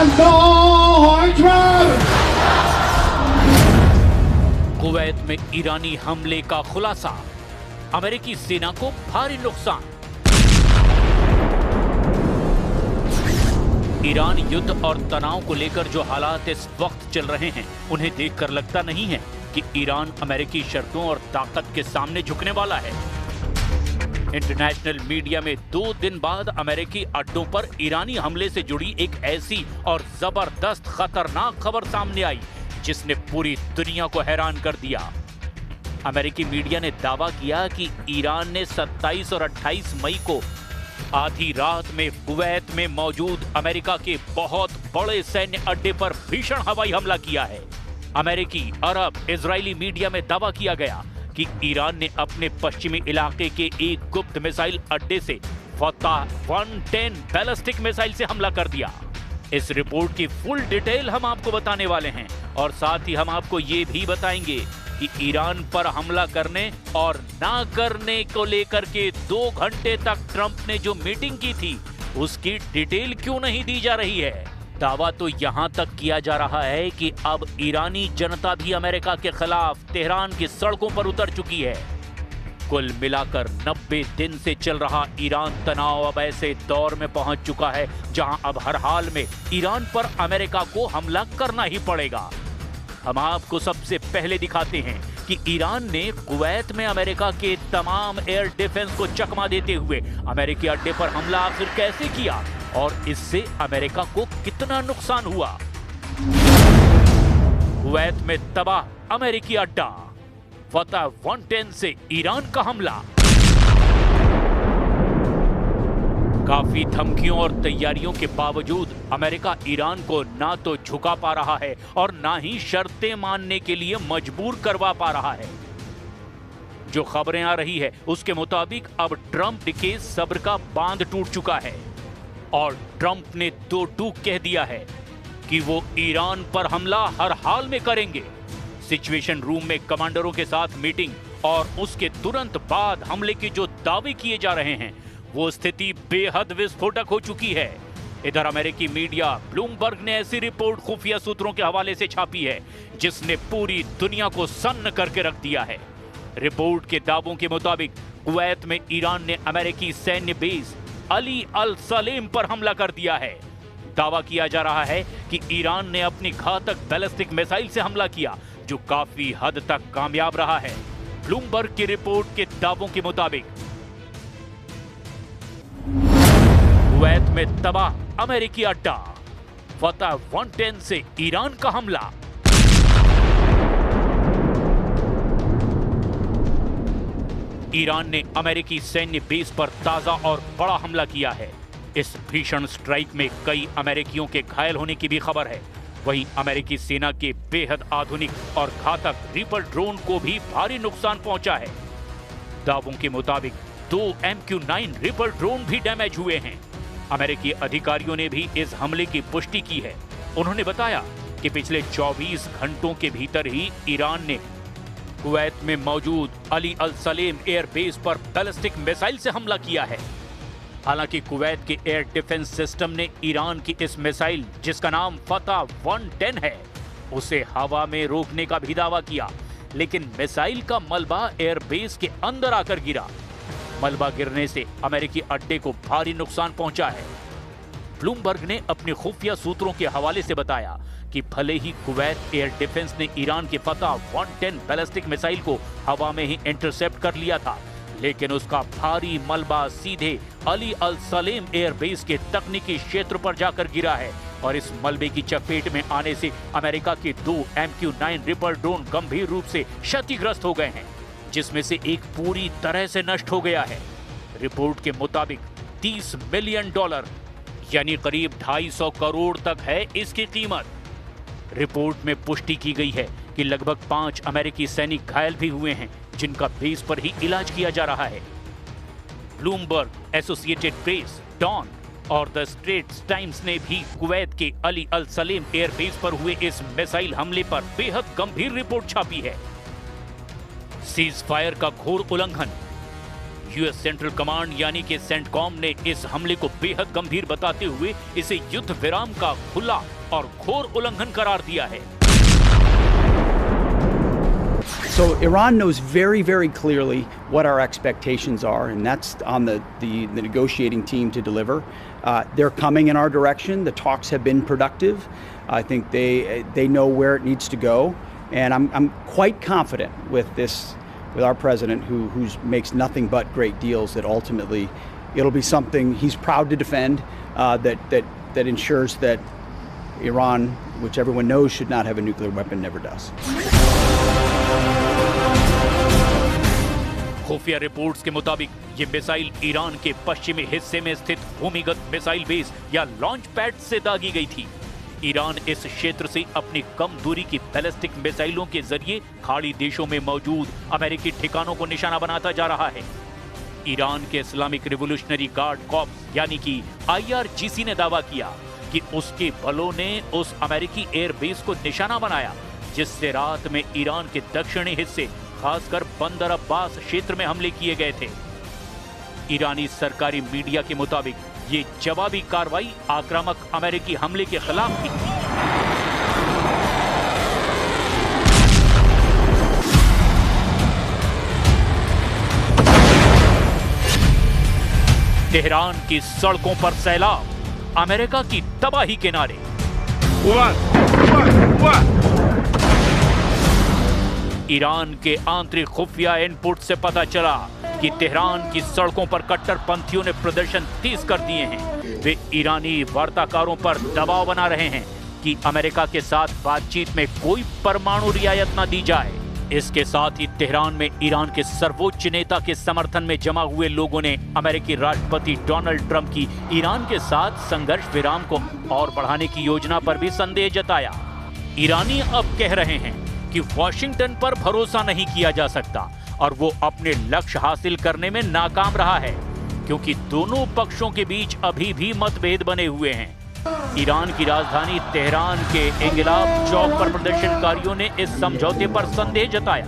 अल्लाहु अकबर। कुवैत में ईरानी हमले का खुलासा, अमेरिकी सेना को भारी नुकसान। ईरान युद्ध और तनाव को लेकर जो हालात इस वक्त चल रहे हैं, उन्हें देखकर लगता नहीं है कि ईरान अमेरिकी शर्तों और ताकत के सामने झुकने वाला है। इंटरनेशनल मीडिया में 2 दिन बाद अमेरिकी अड्डों पर ईरानी हमले से जुड़ी एक ऐसी और जबरदस्त खतरनाक खबर सामने आई जिसने पूरी दुनिया को हैरान कर दिया। अमेरिकी मीडिया ने दावा किया कि ईरान ने 27 और 28 मई को आधी रात में कुवैत में मौजूद अमेरिका के बहुत बड़े सैन्य अड्डे पर भीषण हवाई हमला किया है। अमेरिकी, अरब, इजरायली मीडिया में दावा किया गया कि ईरान ने अपने पश्चिमी इलाके के एक गुप्त मिसाइल अड्डे से फतह 110 बैलिस्टिक मिसाइल से हमला कर दिया। इस रिपोर्ट की फुल डिटेल हम आपको बताने वाले हैं और साथ ही हम आपको ये भी बताएंगे कि ईरान पर हमला करने और ना करने को लेकर के 2 घंटे तक ट्रंप ने जो मीटिंग की थी, उसकी डिटेल क्यों नहीं दी जा रही है। दावा तो यहां तक किया जा रहा है कि अब ईरानी जनता भी अमेरिका के खिलाफ तेहरान की सड़कों पर उतर चुकी है। कुल मिलाकर 90 दिन से चल रहा ईरान तनाव अब ऐसे दौर में पहुंच चुका है जहां अब हर हाल में ईरान पर अमेरिका को हमला करना ही पड़ेगा। हम आपको सबसे पहले दिखाते हैं कि ईरान ने कुवैत में अमेरिका के तमाम एयर डिफेंस को चकमा देते हुए अमेरिकी अड्डे पर हमला आखिर कैसे किया और इससे अमेरिका को कितना नुकसान हुआ। कुवैत में तबाह अमेरिकी अड्डा, फतह 110 से ईरान का हमला। काफी धमकियों और तैयारियों के बावजूद अमेरिका ईरान को ना तो झुका पा रहा है और ना ही शर्तें मानने के लिए मजबूर करवा पा रहा है। जो खबरें आ रही है उसके मुताबिक अब ट्रंप के सब्र का बांध टूट चुका है और ट्रंप ने 2 टूक कह दिया है कि वो ईरान पर हमला हर हाल में करेंगे। सिचुएशन रूम में कमांडरों के साथ मीटिंग और उसके तुरंत बाद हमले के जो दावे किए जा रहे हैं, वो स्थिति बेहद विस्फोटक हो चुकी है। इधर अमेरिकी मीडिया ब्लूमबर्ग ने ऐसी रिपोर्ट खुफिया सूत्रों के हवाले से छापी है जिसने पूरी दुनिया को सन्न करके रख दिया है। रिपोर्ट के दावों के मुताबिक कुवैत में ईरान ने अमेरिकी सैन्य बेस अली अल सलेम पर हमला कर दिया है। दावा किया जा रहा है कि ईरान ने अपनी घातक बैलिस्टिक मिसाइल से हमला किया जो काफी हद तक कामयाब रहा है। ब्लूमबर्ग की रिपोर्ट के दावों के मुताबिक कुवैत में तबाह अमेरिकी अड्डा, फतह 110 से ईरान का हमला। ईरान ने अमेरिकी सैन्य बेस पर ताजा और बड़ा हमला किया है। इस भीषण स्ट्राइक में कई अमेरिकियों के घायल होने की भी खबर है। वहीं अमेरिकी सेना के बेहद आधुनिक और घातक रीपर ड्रोन को भी भारी नुकसान पहुंचा है। दावों के मुताबिक 2 MQ-9 रीपर ड्रोन भी डैमेज हुए हैं। अमेरिकी अधिकारियों ने भी इस हमले की पुष्टि की है। उन्होंने बताया कि पिछले 24 घंटों के भीतर ही ईरान ने कुवैत में मौजूद अली अल सलेम एयरबेस पर बैलिस्टिक मिसाइल से हमला किया है। हालांकि कुवैत के एयर डिफेंस सिस्टम ने ईरान की इस मिसाइल, जिसका नाम फतह 110 है, उसे हवा में रोकने का भी दावा किया, लेकिन मिसाइल का मलबा एयरबेस के अंदर आकर गिरा। मलबा गिरने से अमेरिकी अड्डे को भारी नुकसान पहुंचा है। ब्लूमबर्ग ने अपने खुफिया सूत्रों के हवाले से बताया कि भले ही कुवैत एयर डिफेंस ने ईरान के फतह 110 बैलिस्टिक मिसाइल को हवा में ही इंटरसेप्ट कर लिया था, लेकिन उसका भारी मलबा सीधे अली अल सलेम एयरबेस के तकनीकी क्षेत्र पर जाकर गिरा है और इस मलबे की चपेट में आने से अमेरिका के 2 MQ-9 रिपर ड्रोन गंभीर रूप से क्षतिग्रस्त हो गए हैं, जिसमें से एक पूरी तरह से नष्ट हो गया है। रिपोर्ट के मुताबिक $30 मिलियन यानी करीब 250 करोड़ तक है इसकी कीमत। रिपोर्ट में पुष्टि की गई है कि लगभग 5 अमेरिकी सैनिक घायल भी हुए हैं, जिनका बेस पर ही इलाज किया जा रहा है। ब्लूमबर्ग, एसोसिएटेड प्रेस, डॉन और द स्ट्रेट्स टाइम्स ने भी कुवैत के अली अल सलेम एयरबेस पर हुए इस मिसाइल हमले पर बेहद गंभीर रिपोर्ट छापी है। सीज फायर का घोर उल्लंघन, यूएस सेंट्रल कमांड यानी कि सेंटकॉम ने इस हमले को बेहद गंभीर बताते हुए इसे युद्ध विराम का खुला और घोर उल्लंघन करार दिया है। So Iran knows very, very clearly what our expectations are, and that's on the negotiating team to deliver. They're coming in our direction. The talks have been productive. I think they know where it needs to go, and I'm quite confident with our president who makes nothing but great deals, that ultimately it'll be something he's proud to defend, that ensures that Iran, which everyone knows should not have a nuclear weapon, never does. खुफिया reports के मुताबिक ये missile Iran के पश्चिमी हिस्से में स्थित भूमिगत मिसाइल बेस या लॉन्च पैड से दागी गई थी। ईरान इस क्षेत्र से अपनी कम दूरी की बैलिस्टिक मिसाइलों के जरिए खाड़ी देशों में मौजूद अमेरिकी ठिकानों को निशाना बनाता जा रहा है। ईरान के इस्लामिक रिवोल्यूशनरी गार्ड कॉर्प्स यानी कि IRGC ने दावा किया कि उसके बलों ने उस अमेरिकी एयरबेस को निशाना बनाया, जिससे रात में ईरान के दक्षिणी हिस्से खासकर बंदर अब्बास क्षेत्र में हमले किए गए थे। ईरानी सरकारी मीडिया के मुताबिक ये जवाबी कार्रवाई आक्रामक अमेरिकी हमले के खिलाफ थी। तेहरान की सड़कों पर सैलाब, अमेरिका की तबाही के नारे। ईरान के आंतरिक खुफिया इनपुट से पता चला कि तेहरान की सड़कों पर कट्टरपंथियों ने प्रदर्शन तेज कर दिए हैं। वे ईरानी वार्ताकारों पर दबाव बना रहे हैं कि अमेरिका के साथ बातचीत में कोई परमाणु रियायत न दी जाए। इसके साथ ही तेहरान में ईरान के सर्वोच्च नेता के समर्थन में जमा हुए लोगों ने अमेरिकी राष्ट्रपति डोनाल्ड ट्रंप की ईरान के साथ संघर्ष विराम को और बढ़ाने की योजना पर भी संदेह जताया। ईरानी अब कह रहे हैं कि वॉशिंगटन पर भरोसा नहीं किया जा सकता और वो अपने लक्ष्य हासिल करने में नाकाम रहा है, क्योंकि दोनों पक्षों के बीच अभी भी मतभेद बने हुए हैं। ईरान की राजधानी तेहरान के इंगिलाब चौक पर प्रदर्शनकारियों ने इस समझौते पर संदेह जताया।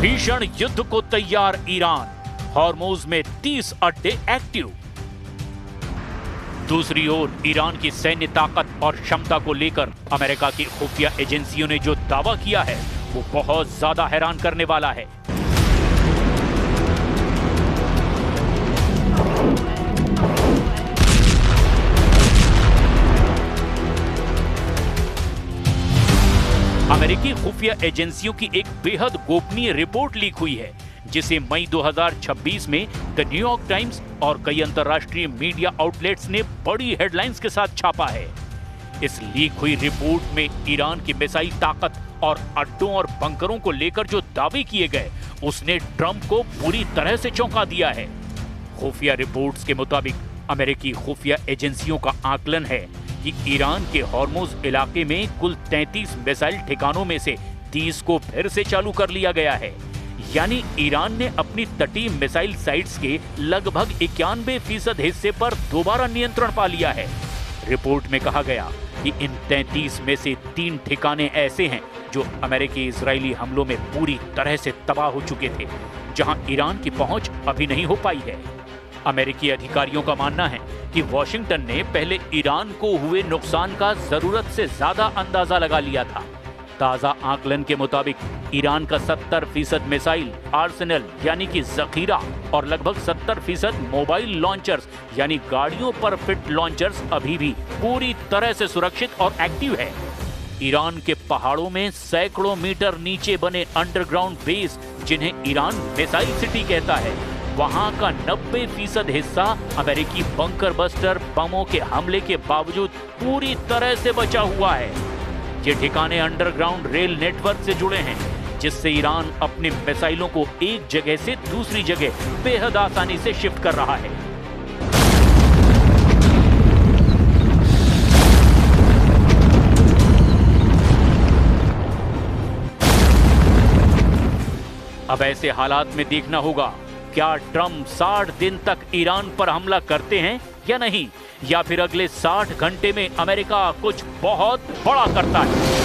भीषण युद्ध को तैयार ईरान, हॉर्मुज में 30 अड्डे एक्टिव। दूसरी ओर ईरान की सैन्य ताकत और क्षमता को लेकर अमेरिका की खुफिया एजेंसियों ने जो दावा किया है वो बहुत ज्यादा हैरान करने वाला है। अमेरिकी खुफिया एजेंसियों की एक बेहद गोपनीय रिपोर्ट लीक हुई है, जिसे मई 2026 में द न्यूयॉर्क टाइम्स और कई अंतर्राष्ट्रीय मीडिया आउटलेट्स ने बड़ी हेडलाइंस के साथ छापा है। इस लीक हुई रिपोर्ट में ईरान की मिसाइल ताकत और अड्डों और बंकरों को लेकर जो दावे किए गए उसने ट्रंप को पूरी तरह से चौंका दिया है। खुफिया रिपोर्ट्स के मुताबिक अमेरिकी खुफिया एजेंसियों का आकलन है कि ईरान के हॉर्मुज इलाके में कुल 33 मिसाइल ठिकानों में से 30 को फिर से चालू कर लिया गया है। यानी ईरान ने अपनी तटीय मिसाइल साइट्स के लगभग 91% हिस्से पर दोबारा नियंत्रण पा लिया है। रिपोर्ट में कहा गया कि इन 33 में से 3 ठिकाने ऐसे हैं जो अमेरिकी इजरायली हमलों में पूरी तरह से तबाह हो चुके थे, जहां ईरान की पहुंच अभी नहीं हो पाई है। अमेरिकी अधिकारियों का मानना है कि वॉशिंगटन ने पहले ईरान को हुए नुकसान का जरूरत से ज्यादा अंदाजा लगा लिया था। ताजा आकलन के मुताबिक ईरान का 70% मिसाइल आर्सेनल यानी कि जखीरा और लगभग 70% मोबाइल लॉन्चर्स यानी गाड़ियों पर फिट लॉन्चर्स अभी भी पूरी तरह से सुरक्षित और एक्टिव है। ईरान के पहाड़ों में सैकड़ों मीटर नीचे बने अंडरग्राउंड बेस, जिन्हें ईरान मिसाइल सिटी कहता है, वहां का 90% हिस्सा अमेरिकी बंकर बस्टर बमों के हमले के बावजूद पूरी तरह से बचा हुआ है। ये ठिकाने अंडरग्राउंड रेल नेटवर्क से जुड़े हैं, जिससे ईरान अपने मिसाइलों को एक जगह से दूसरी जगह बेहद आसानी से शिफ्ट कर रहा है। अब ऐसे हालात में देखना होगा क्या ट्रंप 60 दिन तक ईरान पर हमला करते हैं या नहीं, या फिर अगले 60 घंटे में अमेरिका कुछ बहुत बड़ा करता है।